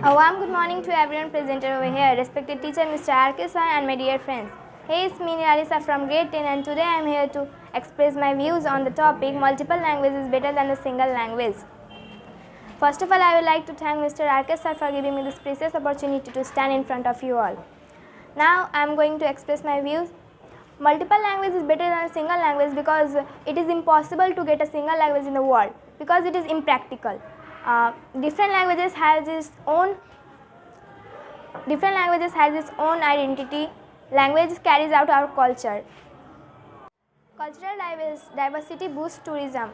A warm good morning to everyone present over here, respected teacher Mr. R.K. sir and my dear friends. Hey, it's me Niralisa from grade 10 and today I am here to express my views on the topic multiple language is better than a single language. First of all, I would like to thank Mr. R.K. sir for giving me this precious opportunity to stand in front of you all. Now I am going to express my views. Multiple language is better than a single language because it is impossible to get a single language in the world because it is impractical. Different languages has its own identity. Language carries out our culture. Cultural diversity boosts tourism.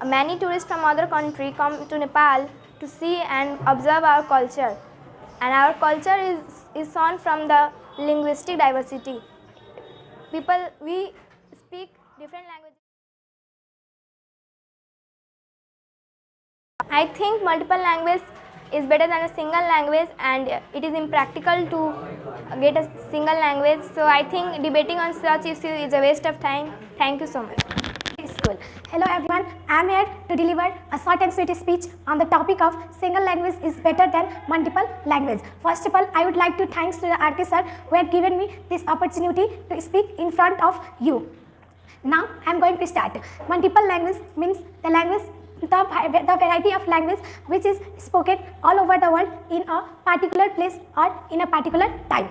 Many tourists from other countries come to Nepal to see and observe our culture, and our culture is shown from the linguistic diversity. We speak different languages. I think multiple language is better than a single language, and it is impractical to get a single language. So I think debating on such issue is a waste of time. Thank you so much. School. Hello everyone, I am here to deliver a short and sweet speech on the topic of single language is better than multiple language. First of all, I would like to thanks to the RK sir who had given me this opportunity to speak in front of you. Now I am going to start. Multiple language means the language, the variety of language which is spoken all over the world in a particular place or in a particular time.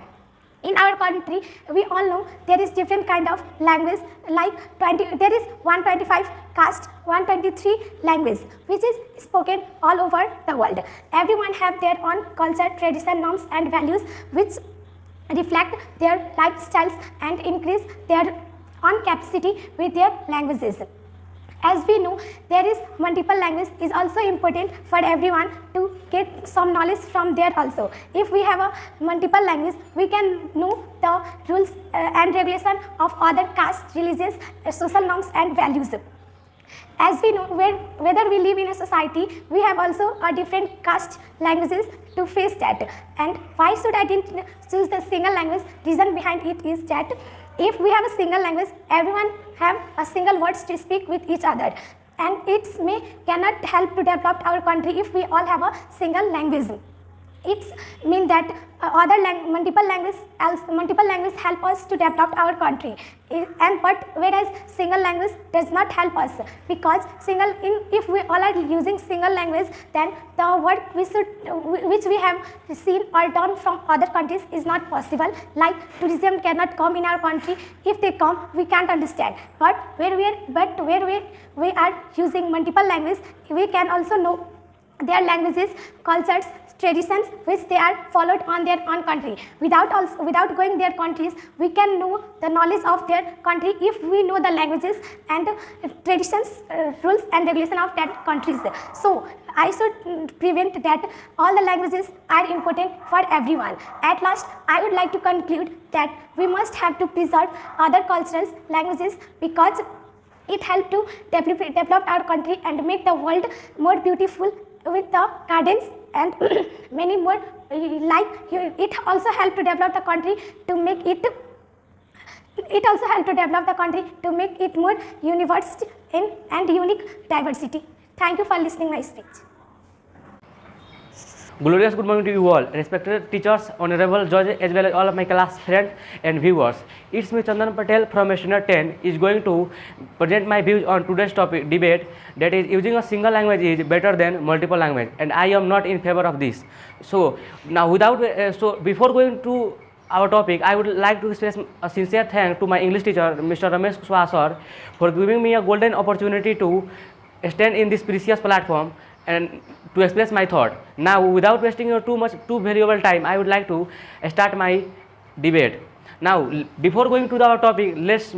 In our country, we all know there is different kind of language, like there is 125 caste, 123 language which is spoken all over the world. Everyone have their own culture, tradition, norms and values which reflect their lifestyles and increase their own capacity with their languages. As we know, there is multiple language is also important for everyone to get some knowledge from there also. If we have a multiple language, we can know the rules and regulation of other castes, religions, social norms and values. As we know, whether we live in a society, we have also a different caste languages to face that. And why should I didn't choose the single language? Reason behind it is that if we have a single language, everyone have a single words to speak with each other, and it cannot help to develop our country if we all have a single language. It means that multiple language help us to develop our country, but whereas single language does not help us, because if we all are using single language, then the word which we have seen or done from other countries is not possible. Like tourism cannot come in our country. If they come, we can't understand. But where we are using multiple language, we can also know their languages, cultures, traditions which they are followed on their own country. Without going their countries, we can know the knowledge of their country if we know the languages and traditions, rules and regulation of that countries. So I should prevent that all the languages are important for everyone. At last, I would like to conclude that we must have to preserve other cultural languages because it helps to develop our country and make the world more beautiful with the gardens and many more. It also helps to develop the country to make it more universe and unique diversity. Thank you for listening my speech. Glorious good morning to you all, respected teachers, honorable judges, as well as all of my class friends and viewers. It's me Chandan Patel from Standard 10 is going to present my views on today's topic debate, that is using a single language is better than multiple language, and I am not in favor of this. So now before going to our topic, I would like to express a sincere thanks to my English teacher Mr. Ramesh Kushwaha sir for giving me a golden opportunity to stand in this precious platform and to express my thought. Now, without wasting your too valuable time, I would like to start my debate. Now, before going to our topic, let's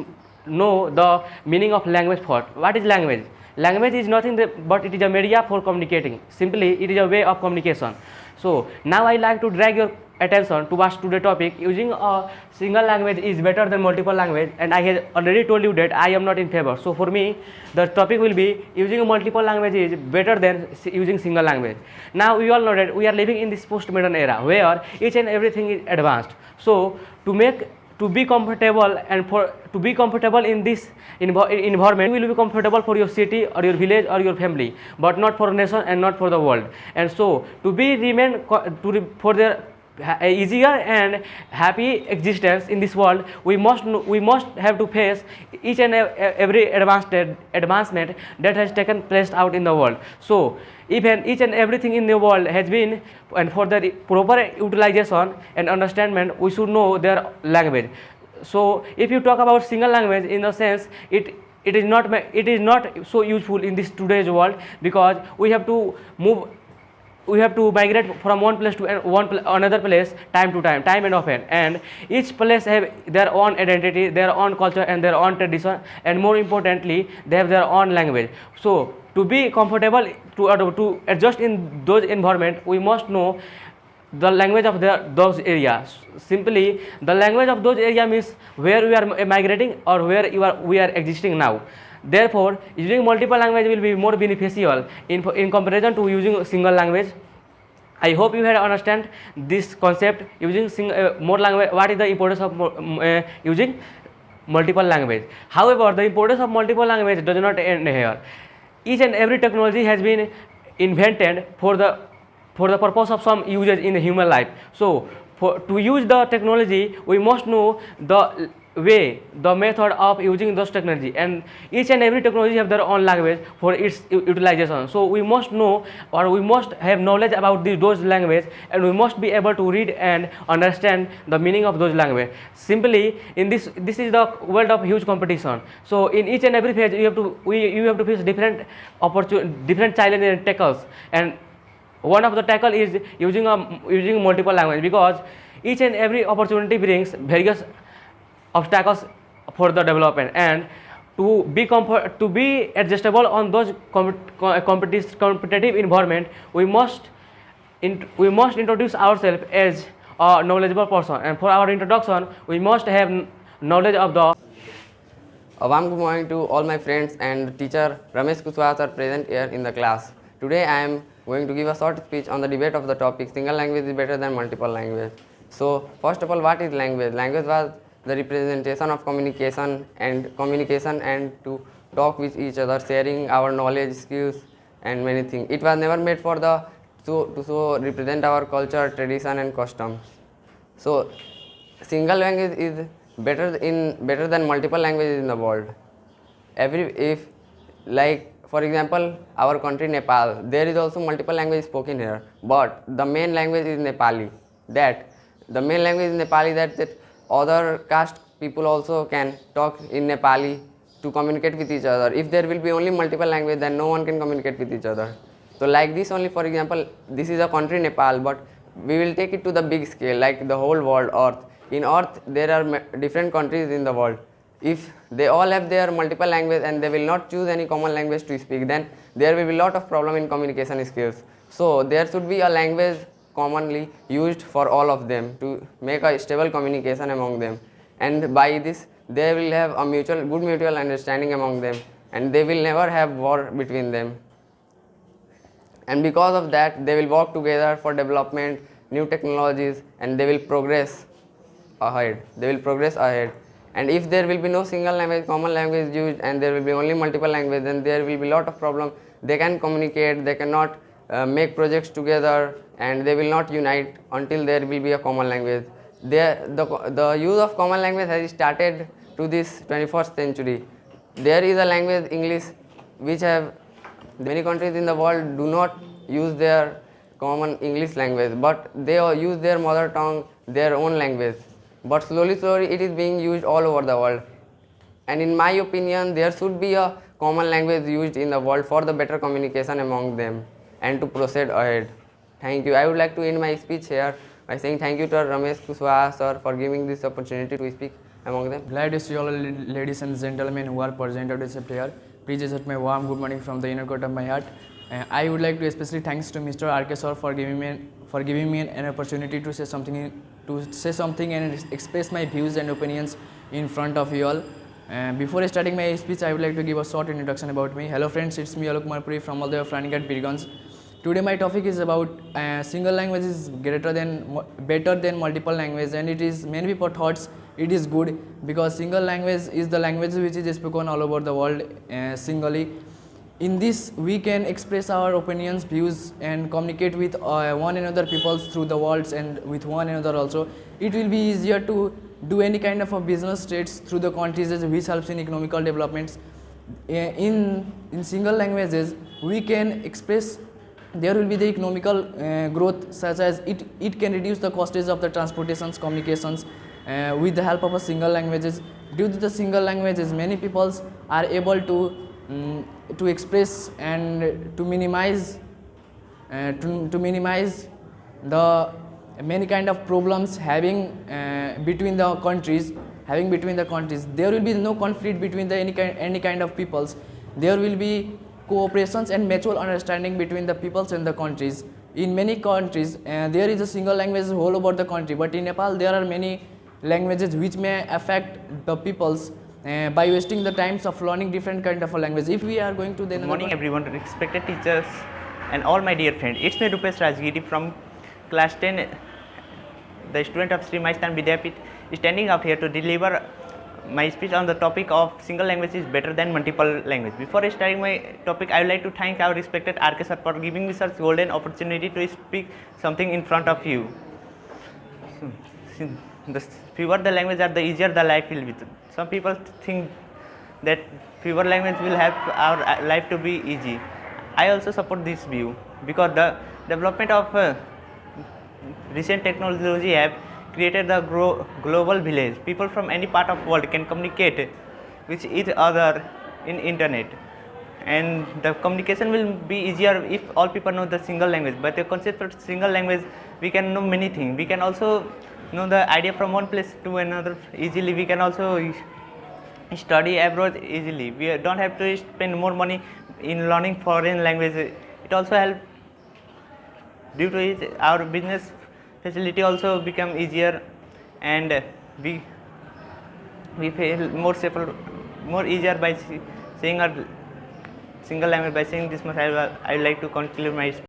know the meaning of language first. What is language? Language is nothing but it is a media for communicating. Simply, it is a way of communication. So now I like to drag your attention towards today's topic. Using a single language is better than multiple language, and I have already told you that I am not in favor. So for me, the topic will be using a multiple language is better than using single language. Now we all know that we are living in this post-modern era where each and everything is advanced. So to make to be comfortable and to be comfortable in this environment, you will be comfortable for your city or your village or your family, but not for nation and not for the world. And so to be remain for their easier and happy existence in this world, we must have to face each and every advancement that has taken place out in the world. So even each and everything in the world has been, and for the proper utilization and understanding, we should know their language. So if you talk about single language, in the sense it is not so useful in this today's world, because we have to migrate from one place to another place time and often, and each place have their own identity, their own culture and their own tradition, and more importantly they have their own language. So to be comfortable to adjust in those environment, we must know the language of those areas. Simply, the language of those area means where we are migrating or where we are existing now. Therefore, using multiple language will be more beneficial in comparison to using single language. I hope you have understand this concept. Using more language, what is the importance of using multiple language. However, the importance of multiple language does not end here. Each and every technology has been invented for the purpose of some usage in the human life. So to use the technology, we must know the method of using those technology, and each and every technology have their own language for its utilization. So we must know, or we must have knowledge about those language, and we must be able to read and understand the meaning of those language. Simply, in this is the world of huge competition. So in each and every phase you have to face different challenges and tackles, and one of the tackle is using multiple language, because each and every opportunity brings various obstacles for the development, and to be adjustable on those competitive environment, we must introduce ourselves as a knowledgeable person, and for our introduction we must have knowledge of the. A warm good morning to all my friends and teacher Ramesh Kushwaha are present here in the class. Today I am going to give a short speech on the debate of the topic single language is better than multiple language. So first of all, what is language? Language was the representation of communication and to talk with each other, sharing our knowledge, skills and many things. It was never made for to represent our culture, tradition and customs. So single language is better than multiple languages in the world. For example, our country Nepal, there is also multiple languages spoken here, but the main language is Nepali. That other caste people also can talk in Nepali to communicate with each other. If there will be only multiple language, then no one can communicate with each other. So like this only, for example, this is a country Nepal, but we will take it to the big scale, like the whole world, Earth. In Earth, there are different countries in the world. If they all have their multiple language and they will not choose any common language to speak, then there will be a lot of problem in communication skills. So there should be a language commonly used for all of them to make a stable communication among them, and by this they will have a good mutual understanding among them, and they will never have war between them, and because of that they will work together for development, new technologies, and they will progress ahead. And if there will be no single language, common language used, and there will be only multiple language, then there will be a lot of problem. They can communicate, they cannot make projects together, and they will not unite until there will be a common language. The use of common language has started to this 21st century. There is a language English which have many countries in the world do not use their common English language, but they use their mother tongue, their own language. But slowly it is being used all over the world. And in my opinion, there should be a common language used in the world for the better communication among them and to proceed ahead. Thank you. I would like to end my speech here by saying thank you to Ramesh Kushwaha sir for giving this opportunity to speak among them. Glad to see all ladies and gentlemen who are present at this here. Please accept my warm good morning from the inner core of my heart. I would like to especially thanks to Mr. R.K. sir for giving me an opportunity to say something and express my views and opinions in front of you all. Before starting my speech, I would like to give a short introduction about me. Hello friends, it's me Alok Marpuri from all the way of Ranighat Birganj. Today my topic is about single language is better than multiple language, and it is many people thoughts it is good because single language is the language which is spoken all over the world singly. In this we can express our opinions, views, and communicate with one another peoples through the worlds and with one another also. It will be easier to do any kind of a business trades through the countries, which helps in economical developments. In single languages we can express, there will be the economical growth, such as it can reduce the costage of the transportations, communications with the help of a single languages. Due to the single languages, many peoples are able to express and to minimize the many kind of problems having between the countries. There will be no conflict between the any kind of peoples. There will be cooperations and mutual understanding between the peoples and the countries. In many countries there is a single language all over the country, but in Nepal there are many languages which may affect the peoples by wasting the times of learning different kind of a language. If we are going to the Good morning everyone, respected teachers and all my dear friends. It's me Rupesh Rajgiri from class 10, the student of Sri Maistan Vidyapith, standing out here to deliver my speech on the topic of single language is better than multiple language. Before starting my topic, I would like to thank our respected RK sir for giving me such golden opportunity to speak something in front of you. The fewer the language are, the easier the life will be. Some people think that fewer language will help our life to be easy. I also support this view because the development of recent technology have created the global village. People from any part of world can communicate with each other in internet, and the communication will be easier if all people know the single language. But the concept of single language, we can know many things. We can also know the idea from one place to another easily. We can also study abroad easily. We don't have to spend more money in learning foreign language. It also helps. Due to it, our business facility also become easier, and we feel more safer, more easier by saying our single language. By saying this much, I would like to conclude my speech.